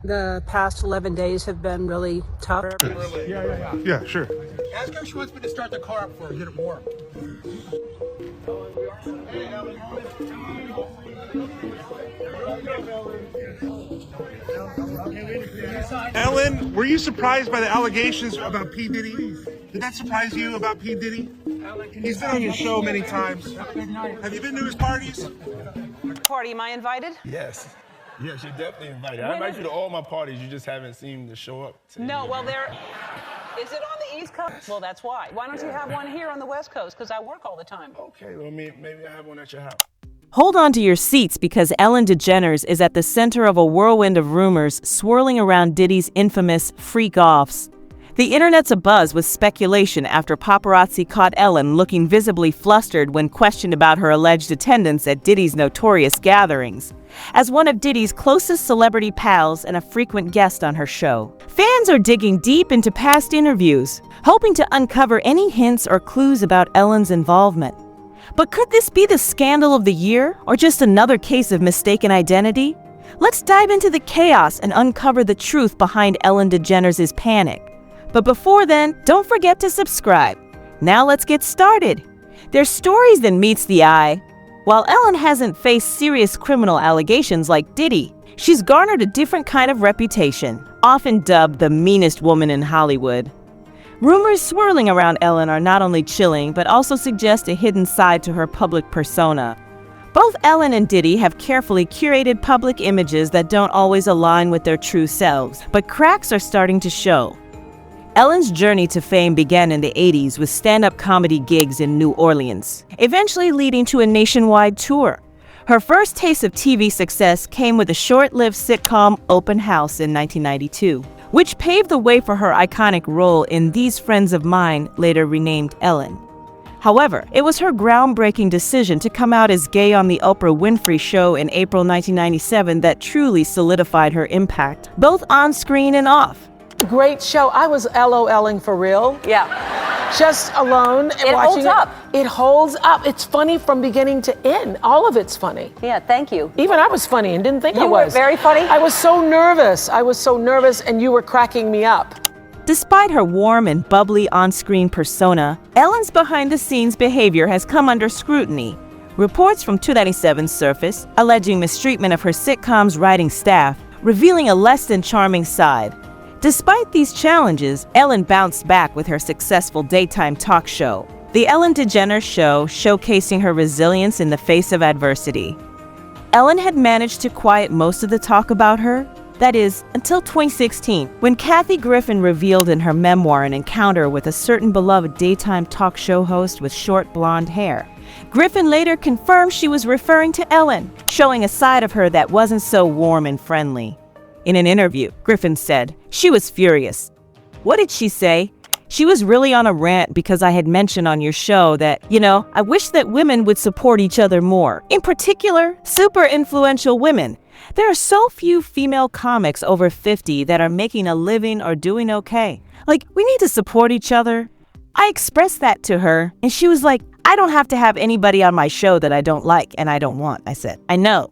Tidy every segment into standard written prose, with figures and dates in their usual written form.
The past 11 days have been really tough. Yeah, sure. Ask her if she wants me to start the car up for her, get it warm. Ellen, were you surprised by the allegations about P. Diddy? Did that surprise you about P. Diddy? He's been on your show many times. Have you been to his parties? Party, am I invited? Yes. Yes, you're definitely invited. I invite you to all my parties. You just haven't seemed to show up. No, well, is it on the East Coast? Well, that's why. Why don't you have one here on the West Coast? Because I work all the time. Okay, well, maybe I have one at your house. Hold on to your seats because Ellen DeGeneres is at the center of a whirlwind of rumors swirling around Diddy's infamous freak-offs. The internet's abuzz with speculation after paparazzi caught Ellen looking visibly flustered when questioned about her alleged attendance at Diddy's notorious gatherings. As one of Diddy's closest celebrity pals and a frequent guest on her show, fans are digging deep into past interviews, hoping to uncover any hints or clues about Ellen's involvement. But could this be the scandal of the year, or just another case of mistaken identity? Let's dive into the chaos and uncover the truth behind Ellen DeGeneres' panic. But before then, don't forget to subscribe. Now let's get started. There's stories that meets the eye. While Ellen hasn't faced serious criminal allegations like Diddy, she's garnered a different kind of reputation, often dubbed the meanest woman in Hollywood. Rumors swirling around Ellen are not only chilling, but also suggest a hidden side to her public persona. Both Ellen and Diddy have carefully curated public images that don't always align with their true selves, but cracks are starting to show. Ellen's journey to fame began in the 80s with stand-up comedy gigs in New Orleans, eventually leading to a nationwide tour. Her first taste of TV success came with a short-lived sitcom Open House in 1992, which paved the way for her iconic role in These Friends of Mine, later renamed Ellen. However, it was her groundbreaking decision to come out as gay on The Oprah Winfrey Show in April 1997 that truly solidified her impact, both on screen and off. Great show. I was LOLing for real. Yeah. Just alone and It watching holds up. It holds up. It's funny from beginning to end. All of it's funny. Yeah, thank you. Even I was funny and didn't think I You was. were very funny? I was so nervous. And you were cracking me up. Despite her warm and bubbly on-screen persona, Ellen's behind-the-scenes behavior has come under scrutiny. Reports from 297 surfaced, alleging mistreatment of her sitcom's writing staff, revealing a less-than-charming side. Despite these challenges, Ellen bounced back with her successful daytime talk show, The Ellen DeGeneres Show, showcasing her resilience in the face of adversity. Ellen had managed to quiet most of the talk about her, that is, until 2016, when Kathy Griffin revealed in her memoir an encounter with a certain beloved daytime talk show host with short blonde hair. Griffin later confirmed she was referring to Ellen, showing a side of her that wasn't so warm and friendly. In an interview, Griffin said she was furious. What did she say? She was really on a rant because I had mentioned on your show that, I wish that women would support each other more. In particular, super influential women. There are so few female comics over 50 that are making a living or doing okay. We need to support each other. I expressed that to her, and she was like, I don't have to have anybody on my show that I don't like and I don't want. I said, I know.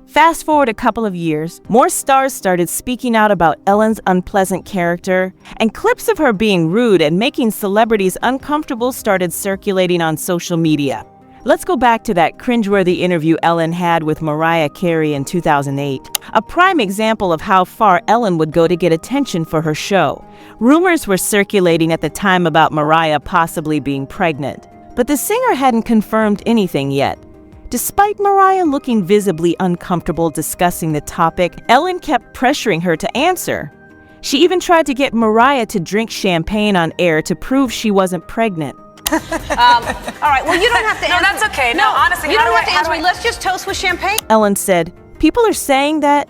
Fast forward a couple of years, more stars started speaking out about Ellen's unpleasant character, and clips of her being rude and making celebrities uncomfortable started circulating on social media. Let's go back to that cringeworthy interview Ellen had with Mariah Carey in 2008, a prime example of how far Ellen would go to get attention for her show. Rumors were circulating at the time about Mariah possibly being pregnant, but the singer hadn't confirmed anything yet. Despite Mariah looking visibly uncomfortable discussing the topic, Ellen kept pressuring her to answer. She even tried to get Mariah to drink champagne on air to prove she wasn't pregnant. All right, well, you don't have to answer. No, that's okay. No, honestly, you don't have to answer me. Let's just toast with champagne. Ellen said, people are saying that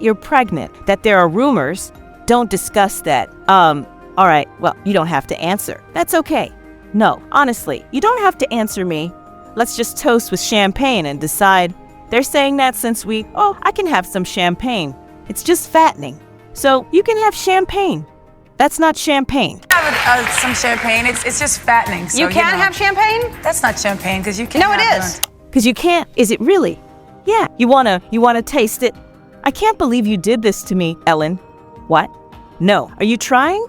you're pregnant, that there are rumors. Don't discuss that. All right, well, you don't have to answer. That's okay. No, honestly, you don't have to answer me. Let's just toast with champagne and decide. They're saying that since I can have some champagne. It's just fattening. So you can have champagne. That's not champagne. Have some champagne. It's just fattening. So, You can't have champagne? That's not champagne because you can't. No, it have is. Because you can't. Is it really? Yeah. You wanna taste it? I can't believe you did this to me, Ellen. What? No. Are you trying?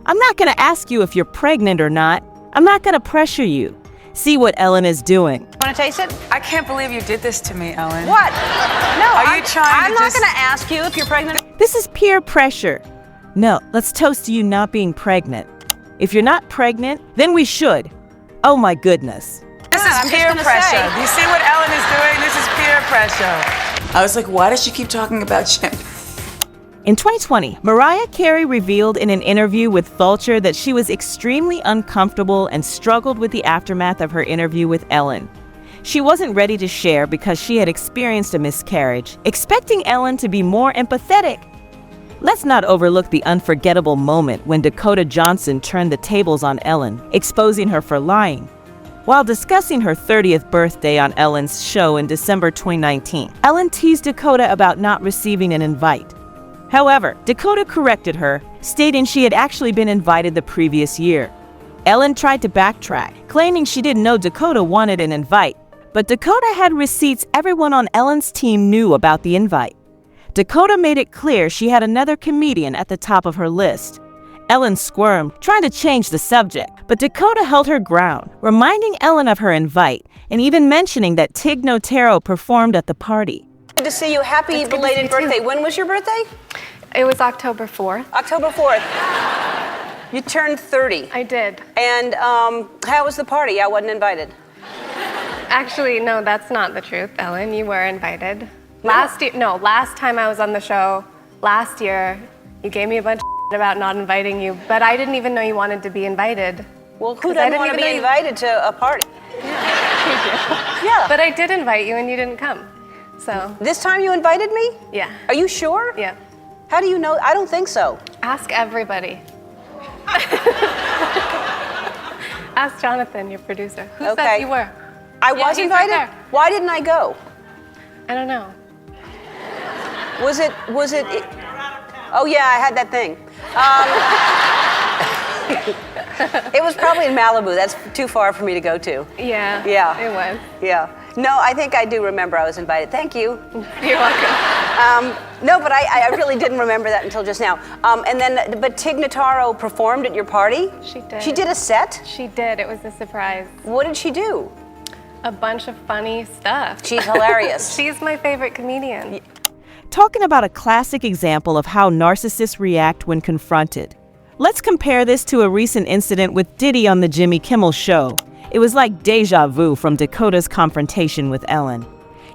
I'm not going to ask you if you're pregnant or not. I'm not going to pressure you. See what Ellen is doing. Want to taste it? I can't believe you did this to me, Ellen. What? No, Are you trying I'm to not just- going to ask you if you're pregnant. This is peer pressure. No, let's toast to you not being pregnant. If you're not pregnant, then we should. Oh my goodness. This I'm is just peer gonna pressure. say. Do you see what Ellen is doing? This is peer pressure. I was like, why does she keep talking about Jim? In 2020, Mariah Carey revealed in an interview with Vulture that she was extremely uncomfortable and struggled with the aftermath of her interview with Ellen. She wasn't ready to share because she had experienced a miscarriage, expecting Ellen to be more empathetic. Let's not overlook the unforgettable moment when Dakota Johnson turned the tables on Ellen, exposing her for lying. While discussing her 30th birthday on Ellen's show in December 2019, Ellen teased Dakota about not receiving an invite. However, Dakota corrected her, stating she had actually been invited the previous year. Ellen tried to backtrack, claiming she didn't know Dakota wanted an invite, but Dakota had receipts everyone on Ellen's team knew about the invite. Dakota made it clear she had another comedian at the top of her list. Ellen squirmed, trying to change the subject, but Dakota held her ground, reminding Ellen of her invite and even mentioning that Tig Notaro performed at the party. Good to see you. Happy belated birthday. When was your birthday? It was October 4th. October 4th. You turned 30. I did. And how was the party? I wasn't invited. Actually, no, that's not the truth, Ellen. You were invited. Last time I was on the show, last year, you gave me a bunch of about not inviting you, but I didn't even know you wanted to be invited. Well, who doesn't want to be invited to a party? Yeah. But I did invite you and you didn't come. So. This time you invited me? Yeah. Are you sure? Yeah. How do you know? I don't think so. Ask everybody. Ask Jonathan, your producer. Who said you were? I was he's invited? right there. Why didn't I go? I don't know. Was it? Oh yeah, I had that thing. It was probably in Malibu. That's too far for me to go to. Yeah. Yeah. It was. Yeah. No, I think I do remember I was invited. Thank you. You're welcome. No, but I really didn't remember that until just now. But Tig Notaro performed at your party? She did. She did a set? She did. It was a surprise. What did she do? A bunch of funny stuff. She's hilarious. She's my favorite comedian. Talking about a classic example of how narcissists react when confronted. Let's compare this to a recent incident with Diddy on the Jimmy Kimmel Show. It was like deja vu from Dakota's confrontation with Ellen.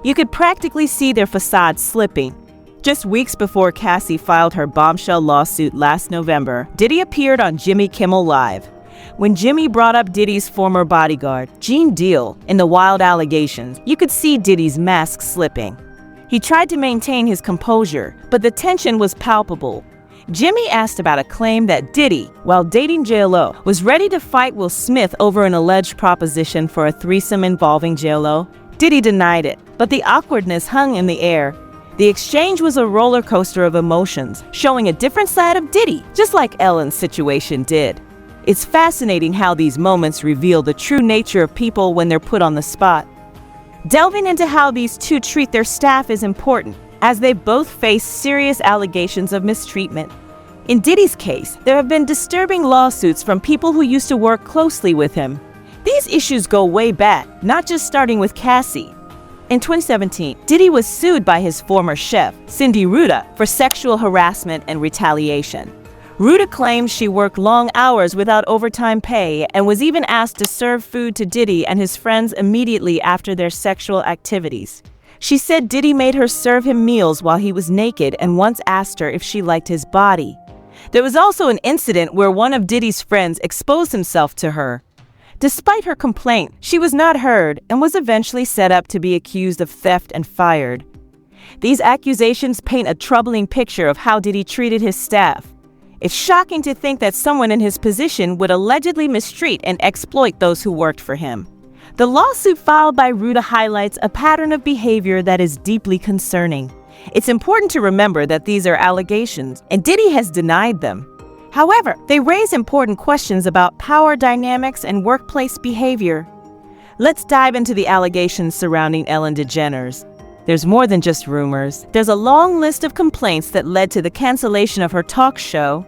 You could practically see their facade slipping. Just weeks before Cassie filed her bombshell lawsuit last November, Diddy appeared on Jimmy Kimmel Live. When Jimmy brought up Diddy's former bodyguard, Gene Deal, in the wild allegations, you could see Diddy's mask slipping. He tried to maintain his composure, but the tension was palpable. Jimmy asked about a claim that Diddy, while dating J.Lo, was ready to fight Will Smith over an alleged proposition for a threesome involving J.Lo. Diddy denied it, but the awkwardness hung in the air. The exchange was a roller coaster of emotions, showing a different side of Diddy, just like Ellen's situation did. It's fascinating how these moments reveal the true nature of people when they're put on the spot. Delving into how these two treat their staff is important, as they both face serious allegations of mistreatment. In Diddy's case, there have been disturbing lawsuits from people who used to work closely with him. These issues go way back, not just starting with Cassie. In 2017, Diddy was sued by his former chef, Cindy Ruda, for sexual harassment and retaliation. Ruda claimed she worked long hours without overtime pay and was even asked to serve food to Diddy and his friends immediately after their sexual activities. She said Diddy made her serve him meals while he was naked and once asked her if she liked his body. There was also an incident where one of Diddy's friends exposed himself to her. Despite her complaint, she was not heard and was eventually set up to be accused of theft and fired. These accusations paint a troubling picture of how Diddy treated his staff. It's shocking to think that someone in his position would allegedly mistreat and exploit those who worked for him. The lawsuit filed by Ruda highlights a pattern of behavior that is deeply concerning. It's important to remember that these are allegations, and Diddy has denied them. However, they raise important questions about power dynamics and workplace behavior. Let's dive into the allegations surrounding Ellen DeGeneres. There's more than just rumors. There's a long list of complaints that led to the cancellation of her talk show.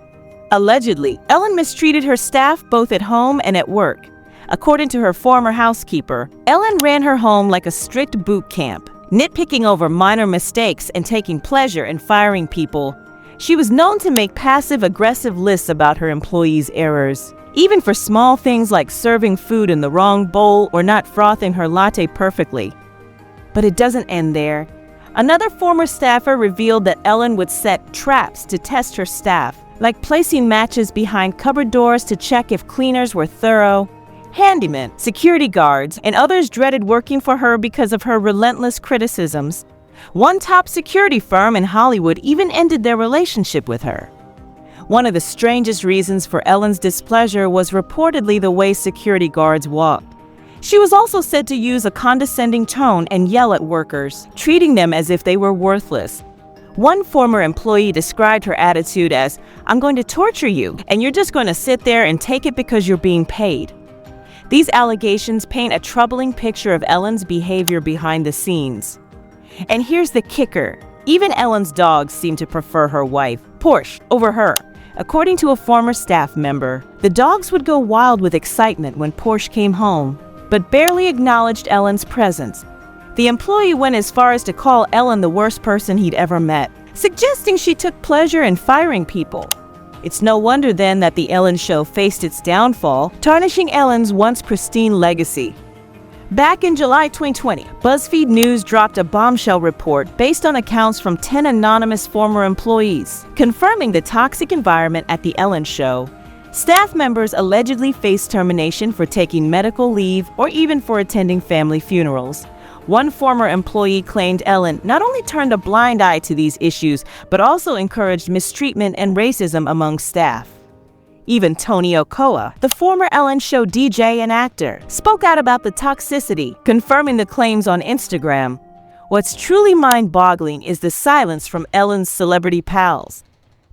Allegedly, Ellen mistreated her staff both at home and at work. According to her former housekeeper, Ellen ran her home like a strict boot camp, nitpicking over minor mistakes and taking pleasure in firing people. She was known to make passive-aggressive lists about her employees' errors, even for small things like serving food in the wrong bowl or not frothing her latte perfectly. But it doesn't end there. Another former staffer revealed that Ellen would set traps to test her staff, like placing matches behind cupboard doors to check if cleaners were thorough. Handymen, security guards, and others dreaded working for her because of her relentless criticisms. One top security firm in Hollywood even ended their relationship with her. One of the strangest reasons for Ellen's displeasure was reportedly the way security guards walked. She was also said to use a condescending tone and yell at workers, treating them as if they were worthless. One former employee described her attitude as, "I'm going to torture you, and you're just going to sit there and take it because you're being paid." These allegations paint a troubling picture of Ellen's behavior behind the scenes. And here's the kicker. Even Ellen's dogs seem to prefer her wife, Porsche, over her. According to a former staff member, the dogs would go wild with excitement when Porsche came home, but barely acknowledged Ellen's presence. The employee went as far as to call Ellen the worst person he'd ever met, suggesting she took pleasure in firing people. It's no wonder then that The Ellen Show faced its downfall, tarnishing Ellen's once pristine legacy. Back in July 2020, BuzzFeed News dropped a bombshell report based on accounts from 10 anonymous former employees, confirming the toxic environment at The Ellen Show. Staff members allegedly faced termination for taking medical leave or even for attending family funerals. One former employee claimed Ellen not only turned a blind eye to these issues, but also encouraged mistreatment and racism among staff. Even Tony Okoa, the former Ellen Show DJ and actor, spoke out about the toxicity, confirming the claims on Instagram. What's truly mind-boggling is the silence from Ellen's celebrity pals.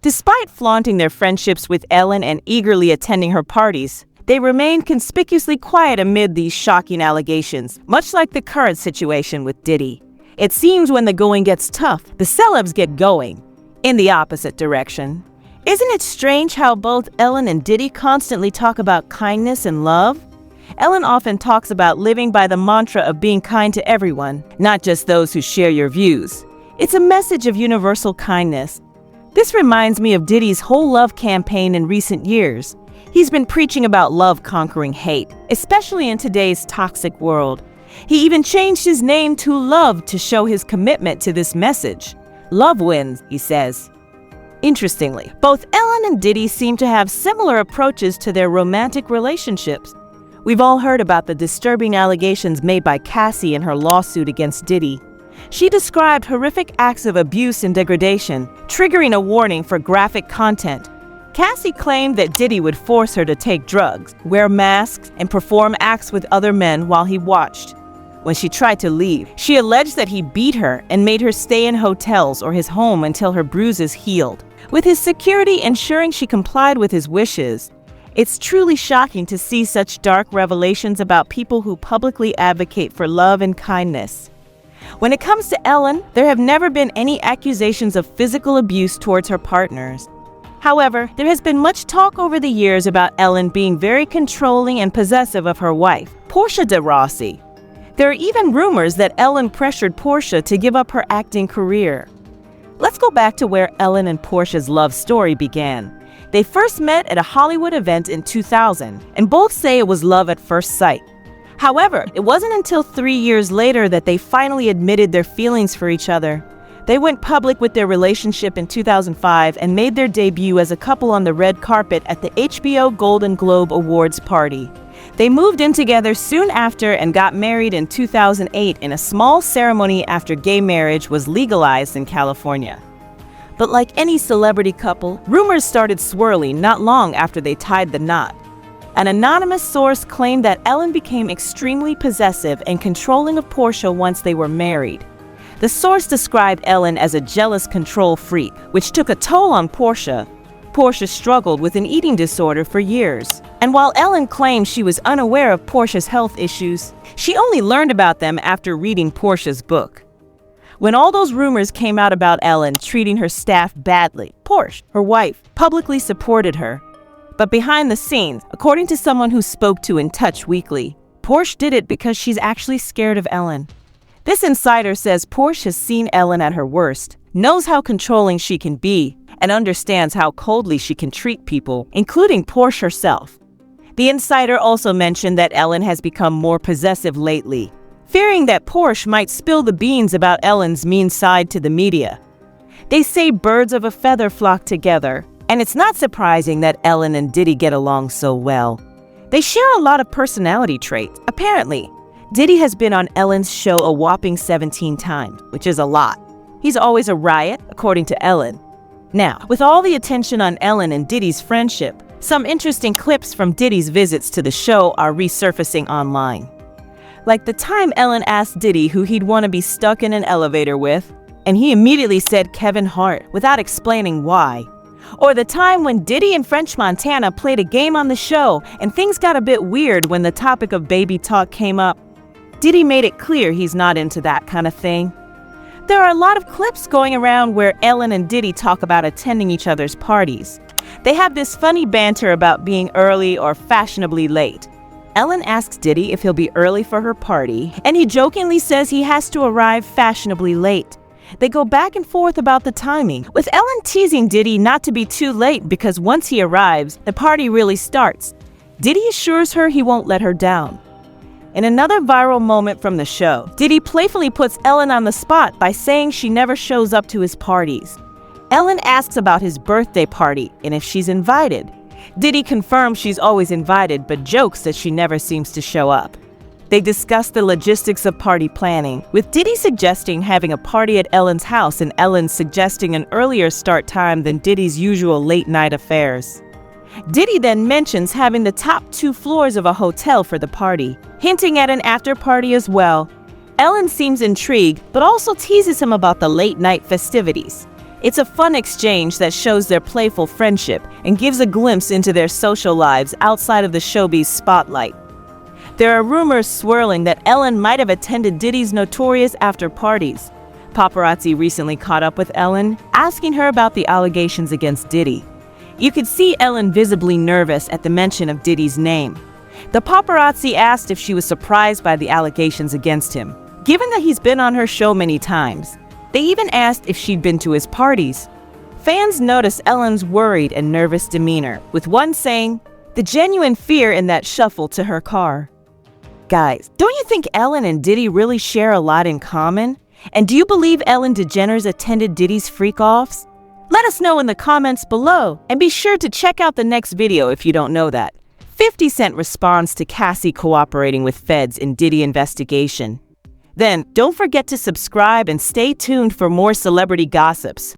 Despite flaunting their friendships with Ellen and eagerly attending her parties, they remained conspicuously quiet amid these shocking allegations, much like the current situation with Diddy. It seems when the going gets tough, the celebs get going, in the opposite direction. Isn't it strange how both Ellen and Diddy constantly talk about kindness and love? Ellen often talks about living by the mantra of being kind to everyone, not just those who share your views. It's a message of universal kindness. This reminds me of Diddy's whole love campaign in recent years. He's been preaching about love conquering hate, especially in today's toxic world. He even changed his name to Love to show his commitment to this message. Love wins, he says. Interestingly, both Ellen and Diddy seem to have similar approaches to their romantic relationships. We've all heard about the disturbing allegations made by Cassie in her lawsuit against Diddy. She described horrific acts of abuse and degradation, triggering a warning for graphic content. Cassie claimed that Diddy would force her to take drugs, wear masks, and perform acts with other men while he watched. When she tried to leave, she alleged that he beat her and made her stay in hotels or his home until her bruises healed, with his security ensuring she complied with his wishes. It's truly shocking to see such dark revelations about people who publicly advocate for love and kindness. When it comes to Ellen, there have never been any accusations of physical abuse towards her partners. However, there has been much talk over the years about Ellen being very controlling and possessive of her wife, Portia de Rossi. There are even rumors that Ellen pressured Portia to give up her acting career. Let's go back to where Ellen and Portia's love story began. They first met at a Hollywood event in 2000, and both say it was love at first sight. However, it wasn't until 3 years later that they finally admitted their feelings for each other. They went public with their relationship in 2005 and made their debut as a couple on the red carpet at the HBO Golden Globe Awards party. They moved in together soon after and got married in 2008 in a small ceremony after gay marriage was legalized in California. But like any celebrity couple, rumors started swirling not long after they tied the knot. An anonymous source claimed that Ellen became extremely possessive and controlling of Portia once they were married. The source described Ellen as a jealous control freak, which took a toll on Portia. Portia struggled with an eating disorder for years. And while Ellen claimed she was unaware of Portia's health issues, she only learned about them after reading Portia's book. When all those rumors came out about Ellen treating her staff badly, Porsche, her wife, publicly supported her. But behind the scenes, according to someone who spoke to In Touch Weekly, Porsche did it because she's actually scared of Ellen. This insider says Porsche has seen Ellen at her worst, knows how controlling she can be, and understands how coldly she can treat people, including Porsche herself. The insider also mentioned that Ellen has become more possessive lately, fearing that Porsche might spill the beans about Ellen's mean side to the media. They say birds of a feather flock together, and it's not surprising that Ellen and Diddy get along so well. They share a lot of personality traits, apparently. Diddy has been on Ellen's show a whopping 17 times, which is a lot. He's always a riot, according to Ellen. Now, with all the attention on Ellen and Diddy's friendship, some interesting clips from Diddy's visits to the show are resurfacing online. Like the time Ellen asked Diddy who he'd want to be stuck in an elevator with, and he immediately said Kevin Hart without explaining why. Or the time when Diddy and French Montana played a game on the show and things got a bit weird when the topic of baby talk came up. Diddy made it clear he's not into that kind of thing. There are a lot of clips going around where Ellen and Diddy talk about attending each other's parties. They have this funny banter about being early or fashionably late. Ellen asks Diddy if he'll be early for her party, and he jokingly says he has to arrive fashionably late. They go back and forth about the timing, with Ellen teasing Diddy not to be too late because once he arrives, the party really starts. Diddy assures her he won't let her down. In another viral moment from the show, Diddy playfully puts Ellen on the spot by saying she never shows up to his parties. Ellen asks about his birthday party and if she's invited. Diddy confirms she's always invited but jokes that she never seems to show up. They discuss the logistics of party planning, with Diddy suggesting having a party at Ellen's house and Ellen suggesting an earlier start time than Diddy's usual late-night affairs. Diddy then mentions having the top 2 floors of a hotel for the party, hinting at an after-party as well. Ellen seems intrigued, but also teases him about the late-night festivities. It's a fun exchange that shows their playful friendship and gives a glimpse into their social lives outside of the showbiz spotlight. There are rumors swirling that Ellen might have attended Diddy's Notorious after parties. Paparazzi recently caught up with Ellen, asking her about the allegations against Diddy. You could see Ellen visibly nervous at the mention of Diddy's name. The paparazzi asked if she was surprised by the allegations against him, given that he's been on her show many times. They even asked if she'd been to his parties. Fans noticed Ellen's worried and nervous demeanor, with one saying, "The genuine fear in that shuffle to her car." Guys, don't you think Ellen and Diddy really share a lot in common? And do you believe Ellen DeGeneres attended Diddy's freak-offs? Let us know in the comments below, and be sure to check out the next video if you don't know that. 50 Cent responds to Cassie cooperating with feds in Diddy investigation. Then, don't forget to subscribe and stay tuned for more celebrity gossips.